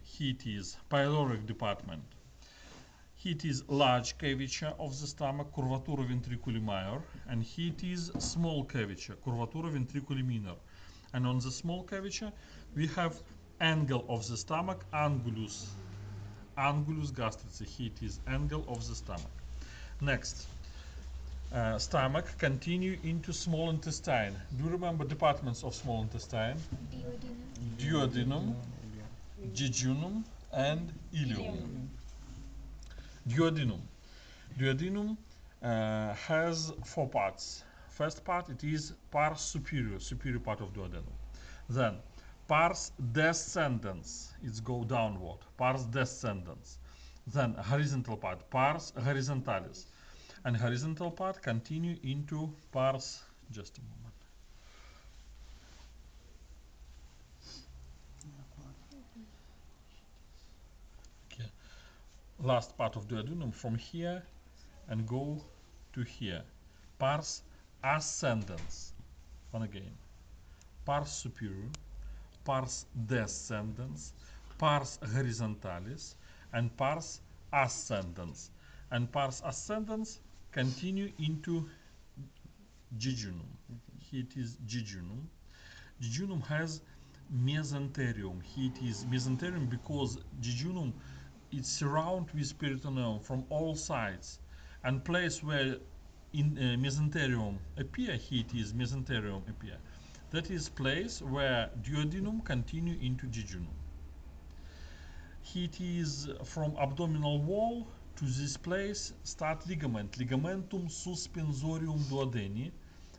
Here it is pyloric department. Here it is large curvature of the stomach, curvatura ventriculi major, and here it is small curvature, curvatura ventriculi minor. And on the small curvature, we have angle of the stomach, angulus gastrici. Here it is angle of the stomach. Next, stomach continue into small intestine. Do you remember departments of small intestine? Duodenum, jejunum, and ileum. Duodenum has four parts. First part, it is pars superior, superior part of duodenum. Then pars descendens, it's go downward, pars descendens. Then horizontal part, pars horizontalis. And horizontal part continue into pars, just a moment. Okay. Last part of duodenum from here and go to here. Pars ascendens. One again. Pars superior, pars descendens, pars horizontalis, and pars ascendens. And pars ascendens continue into jejunum. Here it is jejunum. Jejunum has mesenterium. Here it is mesenterium because jejunum is surrounded with peritoneum from all sides. And place where in mesenterium appear, here it is mesenterium appear. That is place where duodenum continue into jejunum. Here it is from abdominal wall to this place start ligament, ligamentum suspensorium duodeni,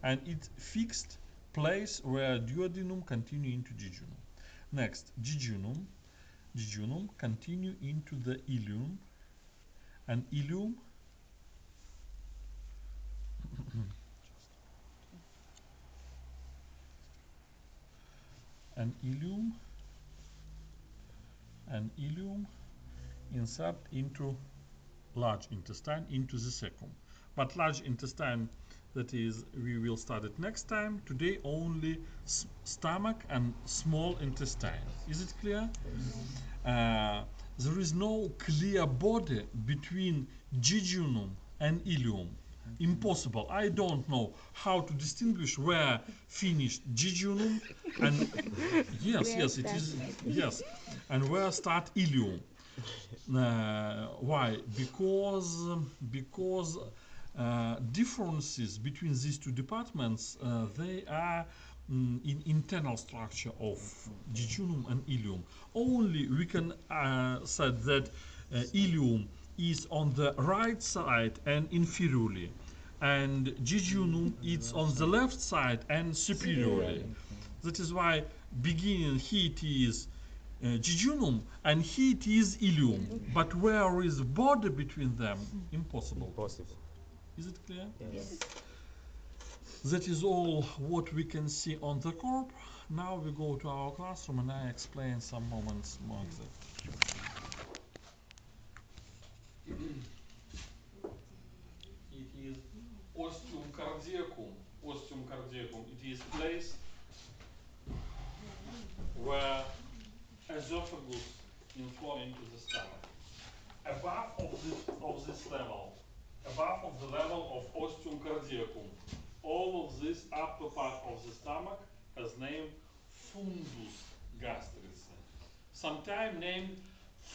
and it fixed place where duodenum continue into jejunum. Next, jejunum continue into the ileum, and ileum and ileum insert into large intestine, into the cecum. But large intestine, that is, we will start it next time. Today only stomach and small intestine. Is it clear? There is no clear border between jejunum and ileum. Impossible. I don't know how to distinguish where finished jejunum and yes, it is yes, and where start ileum. Why? Because differences between these two departments they are in internal structure of jejunum and ileum. Only we can say that ileum is on the right side and inferiorly, and jejunum is on the left side and superiorly. That is why beginning here it is jejunum and here it is ileum, but where is border between them? Impossible. Impossible. Is it clear? Yes. That is all what we can see on the corp. Now we go to our classroom and I explain some moments more exactly. It is ostium cardiacum. Ostium cardiacum. It is place where esophagus inflow into the stomach. Above of this level, above of the level of ostium cardiacum, all of this upper part of the stomach has named fundus gastric. Sometimes named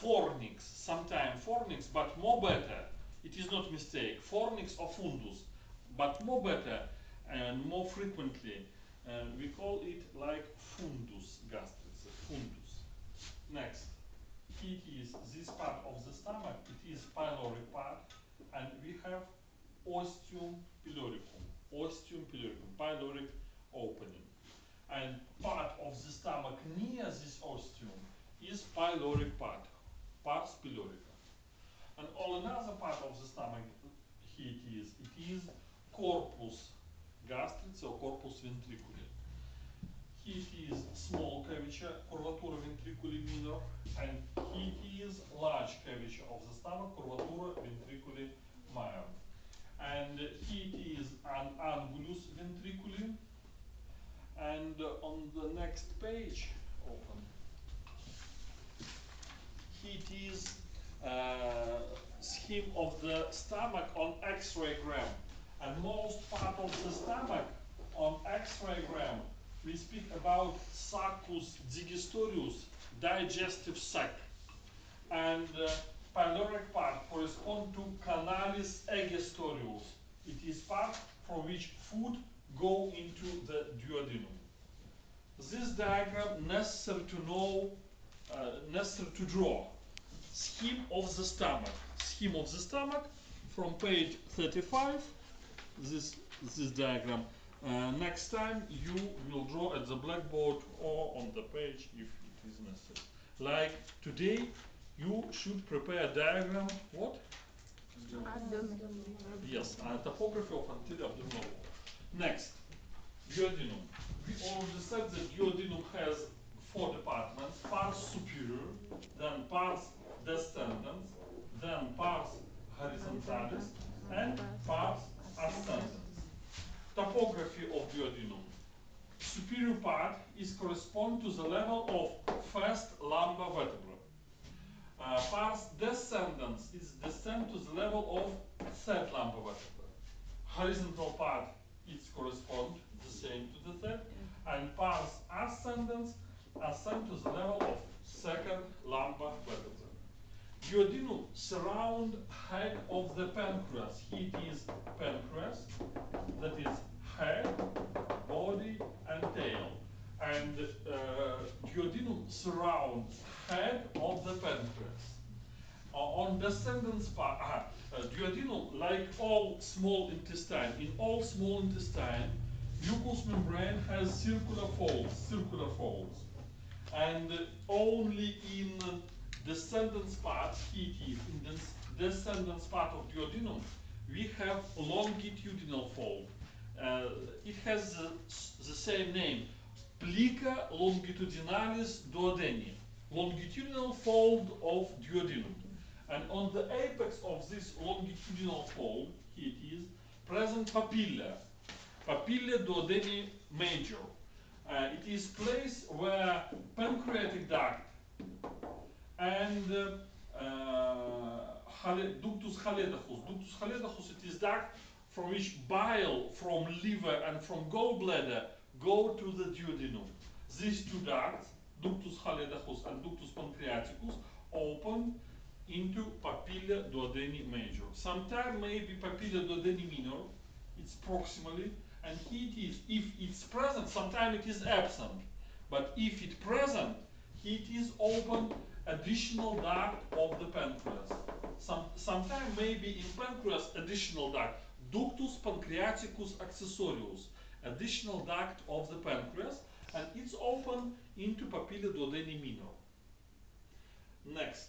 fornix, sometimes fornix, but more better. It is not mistake. Fornix or fundus, but more better and more frequently, we call it like fundus gastric. Fundus. Next, it is this part of the stomach. It is pyloric part, and we have ostium pyloricum. Ostium pyloricum, pyloric opening. And part of the stomach near this ostium is pyloric part, pars pylorica. And all another part of the stomach, here it is corpus gastric or corpus ventriculi. Here it is small curvature, curvatura ventriculi minor, and here it is large curvature of the stomach, curvatura ventriculi major. And here it is an angulus ventriculi. And on the next page, open. it is scheme of the stomach on X-ray gram. And most part of the stomach on X-ray gram, we speak about saccus digestorius, digestive sac. And pyloric part correspond to canalis egestorius. It is part from which food go into the duodenum. This diagram necessary to know, necessary to draw. Scheme of the stomach. Scheme of the stomach from page 35. This diagram. Next time you will draw at the blackboard or on the page if it is necessary. Like today, you should prepare a diagram. What? Abdomen. Yes, a topography of anterior abdominal wall. Next, duodenum. We already said that duodenum has 4 departments: pars superior, then pars descendens, then pars horizontalis, and pars ascendens. Topography of duodenum. Superior part is correspond to the level of first lumbar vertebra. Pars descendens is descend to the level of third lumbar vertebra. Horizontal part is correspond the same to the third, and pars ascendens ascend to the level of second lumbar vertebra. Duodenum surround head of the pancreas. Here it is pancreas, that is head, body, and tail. And duodenum surrounds head of the pancreas. On descendants part, duodenum, like all small intestine, in all small intestine, mucous membrane has circular folds. And only in descendants part, in the descendants part of duodenum, we have longitudinal fold. It has the same name, plica longitudinalis duodeni, longitudinal fold of duodenum. And on the apex of this longitudinal fold, here it is, present papilla, papilla duodeni major. It is place where pancreatic duct and ductus haledachus. Ductus haledachus, it is duct from which bile from liver and from gallbladder go to the duodenum. These two ducts, ductus haledachus and ductus pancreaticus, open into papilla duodeni major. Sometimes maybe papilla duodeni minor, it's proximally, and here it is. If it's present, sometimes it is absent. But if it's present, here it is open additional duct of the pancreas. Sometimes maybe in pancreas additional duct, ductus pancreaticus accessorius, additional duct of the pancreas, and it's open into papilla duodeni minor. Next.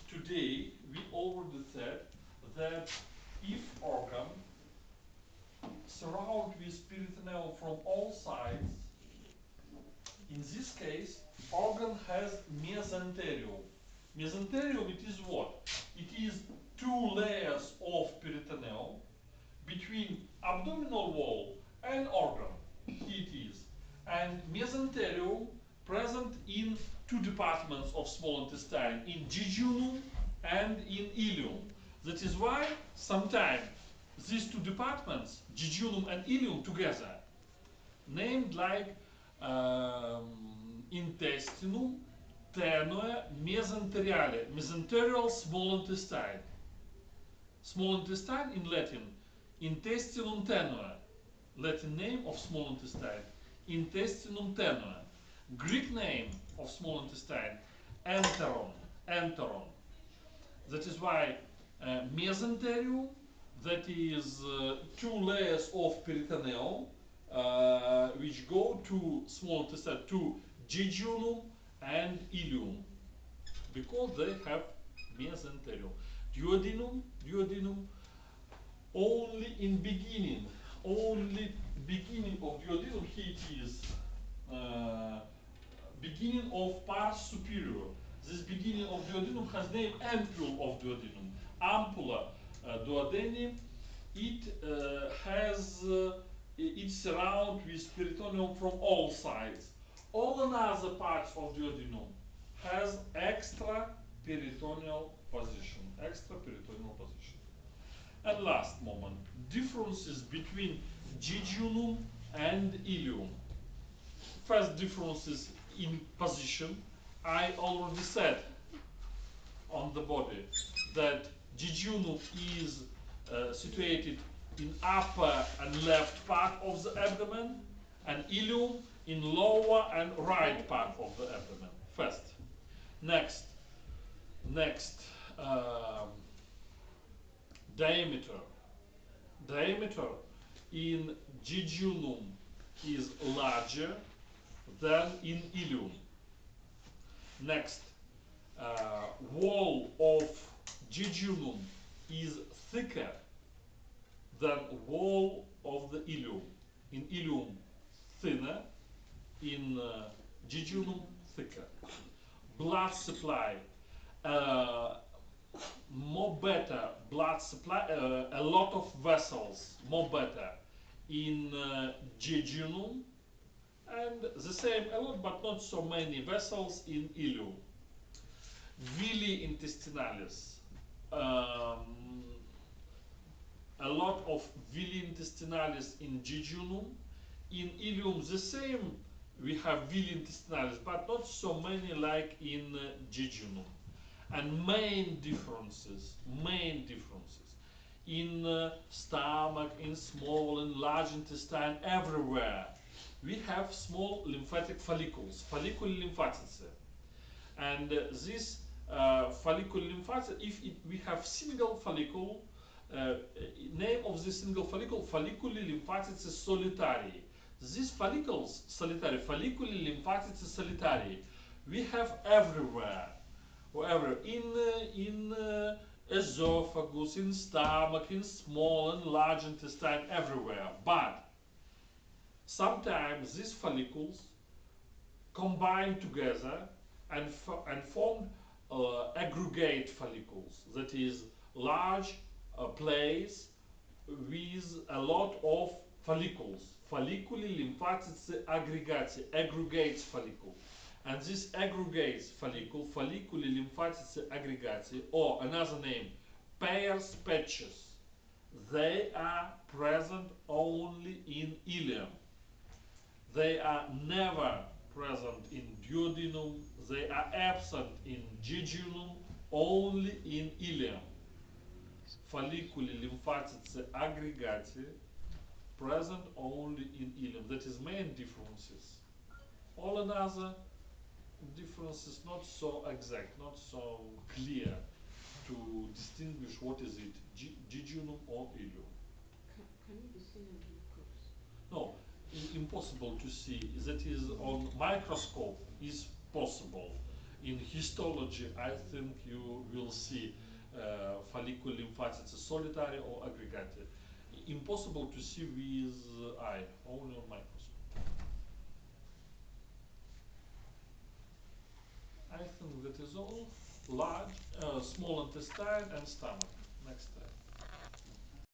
Today we already said that if organ surrounded with peritoneum from all sides, in this case, organ has mesenterium. Mesenterium, it is what? It is 2 layers of peritoneum between abdominal wall and organ. Here it is. And mesenterium present in 2 departments of small intestine, in jejunum and in ileum. That is why sometimes these 2 departments, jejunum and ileum together, named like intestinum tenue mesenteriale, mesenterial small intestine. Small intestine in Latin, intestinum tenue, Latin name of small intestine, intestinum tenue. Greek name of small intestine, enteron. That is why mesenterium, that is 2 layers of peritoneum, which go to small intestine, to jejunum and ileum, because they have mesenterium. Duodenum, only beginning of duodenum, here it is, beginning of pars superior. This beginning of duodenum has name ampoule of duodenum. Ampulla duodeni. It has it's surrounded with peritoneum from all sides. All another parts of duodenum has extra peritoneal position. Extra peritoneal position. And last moment, differences between jejunum and ileum. First differences in position. I already said on the body that jejunum is situated in upper and left part of the abdomen, and ileum in lower and right part of the abdomen. First. Next. Next. Diameter. Diameter in jejunum is larger than in ileum. Next, wall of jejunum is thicker than wall of the ileum. In ileum, thinner. In jejunum, thicker. Blood supply, more better blood supply, a lot of vessels, more better in jejunum, and the same, a lot but not so many vessels in ileum. Villi intestinalis, a lot of villi intestinalis in jejunum. In ileum the same, we have villi intestinalis, but not so many like in jejunum. And main differences in stomach, in small and large intestine, everywhere. We have small lymphatic follicles, follicular lymphatic. And this follicular lymphatic, we have single follicle, name of this single follicle, follicular lymphatic solitary. These follicles, solitary, follicular lymphatic solitary, we have everywhere. However, in esophagus, in stomach, in small and large intestine, everywhere. But sometimes these follicles combine together and form aggregate follicles. That is, large place with a lot of follicles. Folliculi lymphatic aggregates follicle. And this aggregates follicle, folliculi lymphatic aggregati, or another name, pairs patches, they are present only in ileum. They are never present in duodenum. They are absent in jejunum, only in ileum. Folliculi lymphatic aggregati, present only in ileum. That is main differences. All another differences not so exact, not so clear to distinguish what is it, jejunum or ileum. Can you be seen on glucose? No, impossible to see. That is on microscope is possible. In histology, I think you will see follicular lymphatic solitary or aggregated. Impossible to see with eye, only on microscope. I think that is all. Large, small intestine and stomach. Next time.